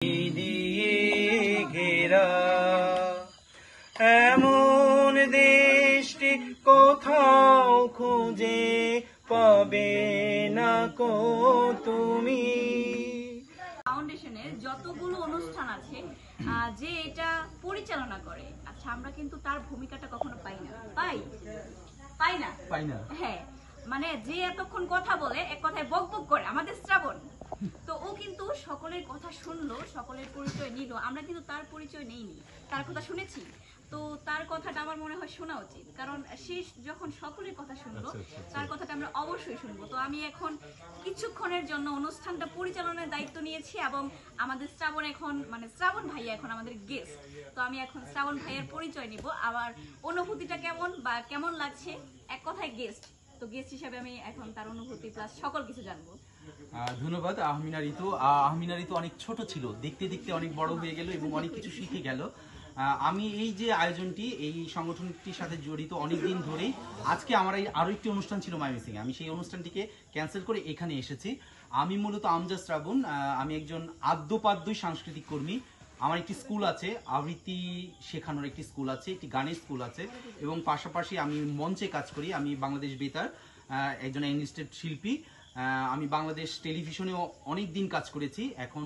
দিয়ে ঘেরা এমন দেশটি কোথাও খুঁজে পাবে না কো তুমি। ফাউন্ডেশনের যতগুলো অনুষ্ঠান আছে যে এটা পরিচালনা করে, আচ্ছা আমরা কিন্তু তার ভূমিকাটা কখনো পাই না। পাই না হ্যাঁ, মানে যে এতক্ষণ কথা বলে এক কথায় বক বক করে আমাদের শ্রাবণ, তো ও কিন্তু সকলের কথা শুনলো, সকলের পরিচয় নিল, আমরা কিন্তু তার পরিচয় নেইনি, তার কথা শুনেছি। তো তার কথাটা আমার মনে হয় শোনা উচিত, কারণ সে যখন সকলের কথা শুনলো তার কথাটা আমরা অবশ্যই শুনবো। তো আমি এখন কিছুক্ষণের জন্য অনুষ্ঠানটা পরিচালনার দায়িত্ব নিয়েছি এবং আমাদের শ্রাবণ এখন মানে শ্রাবণ ভাইয়া এখন আমাদের গেস্ট। তো আমি এখন শ্রাবণ ভাইয়ের পরিচয় নিব, আবার অনুভূতিটা কেমন বা কেমন লাগছে, এক কথায় গেস্ট, তো গেস্ট হিসাবে আমি এখন তার অনুভূতি প্লাস সকল কিছু জানবো। ধন্যবাদ। আহমিনা ঋতু অনেক ছোট ছিল, দেখতে দেখতে অনেক বড় হয়ে গেল এবং অনেক কিছু শিখে গেল। আমি এই যে আয়োজনটি, এই সংগঠনটির সাথে জড়িত অনেকদিন ধরেই। আজকে আমার আরো একটি অনুষ্ঠান ছিল ময়মনসিং, আমি সেই অনুষ্ঠানটিকে ক্যান্সেল করে এখানে এসেছি। আমি মূলত আমজাদ শ্রাবণ, আমি একজন আদ্যপাদ্যই সাংস্কৃতিক কর্মী। আমার একটি স্কুল আছে, আবৃত্তি শেখানোর একটি স্কুল আছে, একটি গানের স্কুল আছে, এবং পাশাপাশি আমি মঞ্চে কাজ করি। আমি বাংলাদেশ বেতার একজন এনলিস্টেড শিল্পী। আমি বাংলাদেশ টেলিভিশনেও অনেক দিন কাজ করেছি, এখন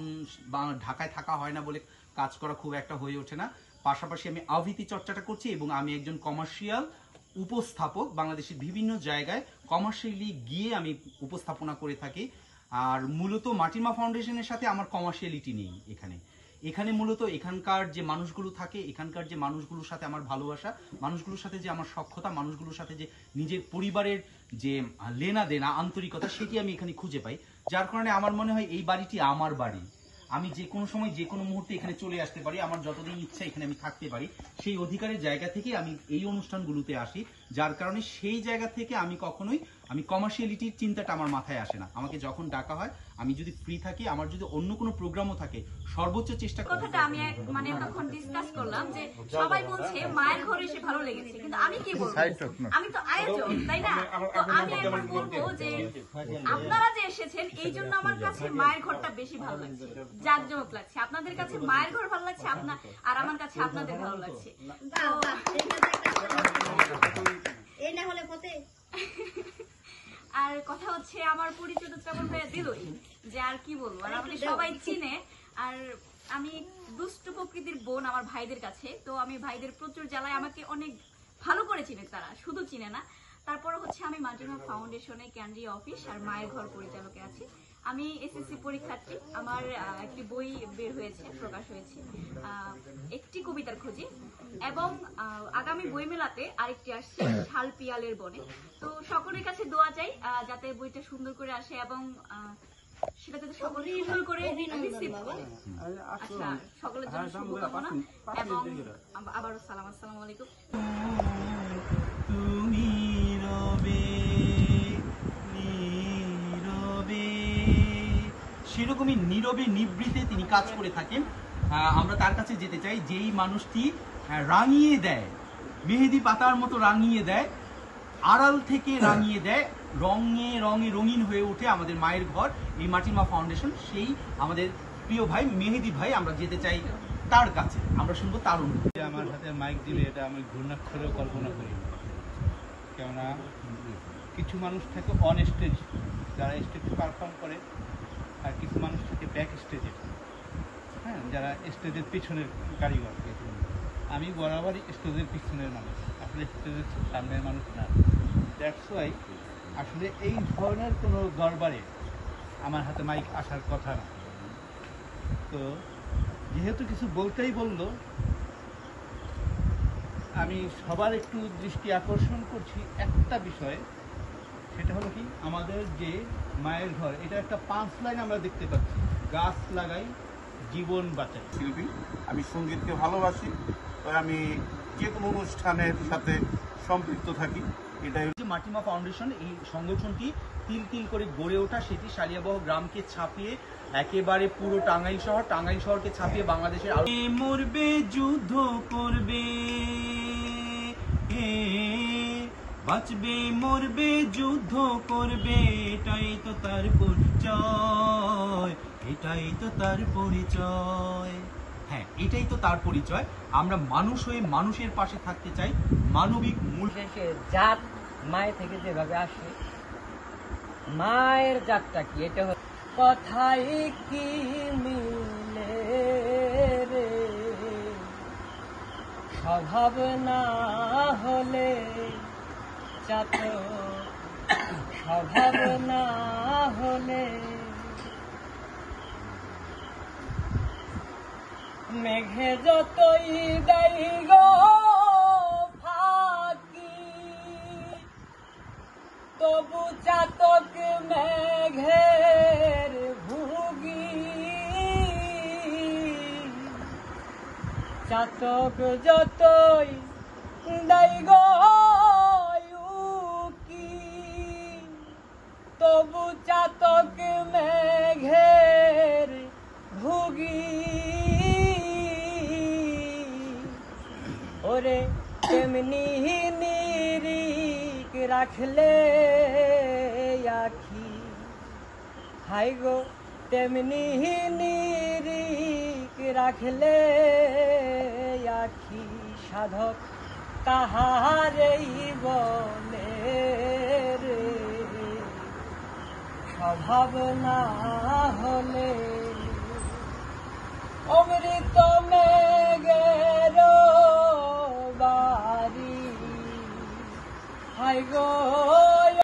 ঢাকায় থাকা হয় না বলে কাজ করা খুব একটা হয়ে ওঠে না। পাশাপাশি আমি আবৃত্তি চর্চাটা করছি এবং আমি একজন কমার্শিয়াল উপস্থাপক। বাংলাদেশের বিভিন্ন জায়গায় কমার্শিয়ালি গিয়ে আমি উপস্থাপনা করে থাকি। আর মূলত মাটির মা ফাউন্ডেশনের সাথে আমার কমার্শিয়ালিটি নেই। এখানে মূলত এখানকার যে মানুষগুলো থাকে, এখানকার যে মানুষগুলোর সাথে আমার ভালোবাসা, মানুষগুলোর সাথে যে আমার সখ্যতা, মানুষগুলোর সাথে যে নিজের পরিবারের যে লেনা দেনা আন্তরিকতা, সেটি আমি এখানে খুঁজে পাই। যার কারণে আমার মনে হয় এই বাড়িটি আমার বাড়ি। আমি যে কোনো সময় যে কোনো মুহূর্তে এখানে চলে আসতে পারি, আমার যতদিন ইচ্ছা এখানে আমি থাকতে পারি। সেই অধিকারের জায়গা থেকে আমি এই অনুষ্ঠানগুলোতে আসি, যার কারণে সেই জায়গা থেকে আমি কখনোই কমার্শিয়ালিটির চিন্তাটা আমার মাথায় আসে না। আমাকে যখন ডাকা হয়, আমি যদি ফ্রি থাকি, আমার যদি অন্য কোনো প্রোগ্রামও থাকে, সর্বোচ্চ চেষ্টা করি। কথাটা আমি মানে তখন ডিসকাস করলাম যে সবাই বলছে মায়ের ঘরে এসে ভালো লেগেছে, কিন্তু আমি কি বলবো, আমি তো আয়োজক, তাই না? তো আমি এখন বলবো যে আপনারা যে এসেছেন এই জন্য আমার কাছে মায়ের ঘরটা বেশি ভালো লাগছে, জাঁকজমক লাগছে। আপনাদের কাছে মায়ের ঘর ভালো লাগছে, আর আমার কাছে আপনাদের ভালো লাগছে। এই না হলে পথে আর কথা হচ্ছে আমার পরিচয় তো শ্রাবণ ভাইয়া দিলই, যে আর কি বলবো, আর আমাকে সবাই চিনে। আর আমি দুষ্ট প্রকৃতির বোন আমার ভাইদের কাছে, তো আমি ভাইদের প্রচুর জ্বালায়, আমাকে অনেক ভালো করে চিনে, তারা শুধু চিনে না। তারপরে হচ্ছে আমি মাটির মা ফাউন্ডেশনে কেন্দ্রীয় অফিস আর মায়ের ঘর পরিচালকে আছি। আমি এসএসসি পরীক্ষার্থী, আমার একটি বই বের হয়েছে, প্রকাশ হয়েছে, একটি কবিতার খোঁজে, এবং আগামী বইমেলাতে আরেকটি আসছে, ঢাল পিয়ালের বনে। তো সকলের কাছে দোয়া চাই যাতে বইটা সুন্দর করে আসে এবং সেটা যাতে সকলে সুন্দর করে রিসিভ করে। আচ্ছা, সকলের জন্য শুভকামনা এবং আবারও সালাম, আসসালামু আলাইকুম। তুমি রবে নীরবে, সেরকমই নীরবে নিবৃতে তিনি কাজ করে থাকেন। আমরা তার কাছে যেতে চাই, যেই মানুষটি রাঙিয়ে দেয়, মেহেদি পাতার মতো রাঙিয়ে দেয়, আড়াল থেকে রাঙিয়ে দেয়, রঙে রঙে রঙিন হয়ে ওঠে আমাদের মায়ের ঘর, এই মাটির মা ফাউন্ডেশন। সেই আমাদের প্রিয় ভাই মেহেদি ভাই, আমরা যেতে চাই তার কাছে, আমরা শুনবো তার অনুভূতি। আমার হাতে মাইক দিলে এটা আমি ঘূর্ণাক্ষরেও কল্পনা করি, কেননা কিছু মানুষ থাকে অন স্টেজ, যারা স্টেজে পারফর্ম করে, আর কিছু মানুষ থাকে ব্যাক স্টেজে, হ্যাঁ, যারা স্টেজের পিছনের কারিগর। আমি বরাবরই স্টেজের পিছনের মানুষ, আসলে স্টেজের সামনের মানুষ না। দ্যাটস ওয়াই আসলে এই ধরনের কোনো দরবারে আমার হাতে মাইক আসার কথা না। তো যেহেতু কিছু বলতেই বললো, আমি সবার একটু দৃষ্টি আকর্ষণ করছি একটা বিষয়ে, সেটা হলো কি, আমাদের যে মায়ের ঘর, এটা একটা 5 লাইন আমরা দেখতে পাচ্ছি, গাছ লাগাই জীবন বাঁচাই। শিল্পী, আমি সঙ্গীতকে ভালোবাসি, তাই আমি যে কোনো অনুষ্ঠানের সাথে সম্পৃক্ত থাকি। এটাই যে মাটির মা ফাউন্ডেশন, এই সংগঠনটি তিল তিল করে গড়ে ওঠা, সেটি সালিয়াবহ গ্রামকে ছাপিয়ে একেবারে পুরো টাঙ্গাইল শহরকে ছাপিয়ে বাংলাদেশের মরবে, যুদ্ধ করবে, বাঁচবে মরবে যুদ্ধ করবে, এটাই তো তার পরিচয়, এটাই তো তার পরিচয়। হ্যাঁ, এটাই তো তার পরিচয়। আমরা মানুষ হয়ে মানুষের পাশে থাকতে চাই, মানবিক মূল। শেষে জাত মায়ের থেকে যেভাবে আসে, মায়ের জাতটা কি, এটা হচ্ছে কথাই কি মিলে রে, স্বভাব না হলে চাত, স্বভাব না হলে মেঘে যতই দেয় গো ফাঁকি, তবু চাতক মেঘের ভুগি, চাতক যতই দেয় গো উকি, তবু চাতক মেঘের ভুগি। ওরে তেমনি নিরিখ রাখলে আখি, হাই গো তেমনি নিরিখ রাখলে আখি, সাধক তাহারেই বলে রে, স্বভাব না হলে